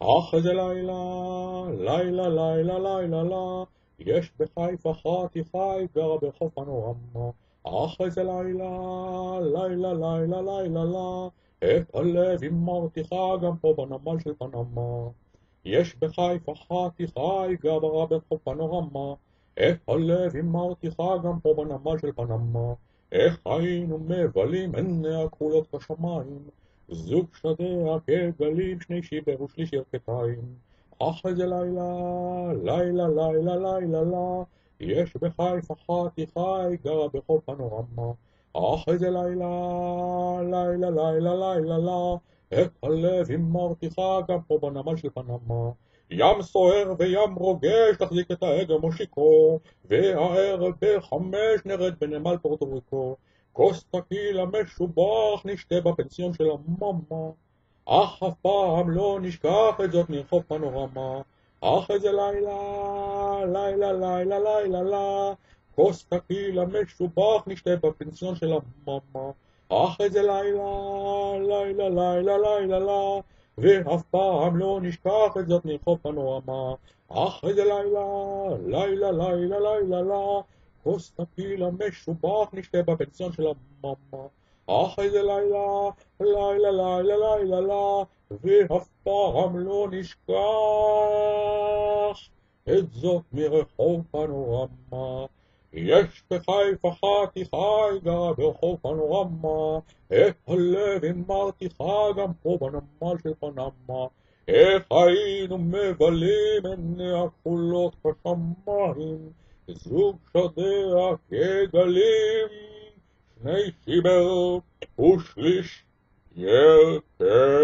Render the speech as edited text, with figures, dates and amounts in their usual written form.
אך איזה לילה, לילה, לילה, לילה, לילה, יש בחיפה חתיכה גרה ברחוב פנורמה. אך איזה לילה, לילה, לילה, לילה, לילה, את הלב הימרתיך גם פה בנמל של פנמה. יש בחיפה חתיכה גרה ברחוב פנורמה, את הלב הימרתיך גם פה בנמל של פנמה. איך היינו מבלים עיני הכחולות כשמיים, זוג שדיה כגלים, שני שיבר ושליש ירכתיים. אך איזה לילה, לילה, לילה, לילה, לילה, יש בחיפה חתיכה גרה ברחוב פנורמה. אך איזה לילה, לילה, לילה, לילה, לילה, את הלב הימרתיך גם פה בנמל של פנמה. ים סוער וים רוגש, תחזיק את ההגה מושיקו, והערב ב5 נרד בנמל פורטו ריקו. כוס טקילה משובח נשתה בפנסיון של המאמה, אך אף פעם לא נשכח את זאת מרחוב פנורמה. אך איזה לילה, לילה, לילה, לילה, לילה, כוס טקילה משובח נשתה בפנסיון של המאמה. אך איזה לילה, לילה, לילה, לילה, לילה, ואף פעם לא נשכח את זאת מרחוב פנורמה. אך איזה לילה, לילה, לילה, לילה, לילה, כוס טקילה משובח נשתה בפנסיון של המאמה. אך איזה לילה, לילה, לילה, לילה, לילה, ואף פעם לא נשכח את זאת מרחוב פנורמה. יש בחיפה חתיכה גרה ברחוב פנורמה, את הלב הימרתיך גם פה בנמל של פנמה. איך היינו מבלים עיני הכחולות כשמיים, זוג שדיה כגלים, שני שיבר ושליש ירכתיים.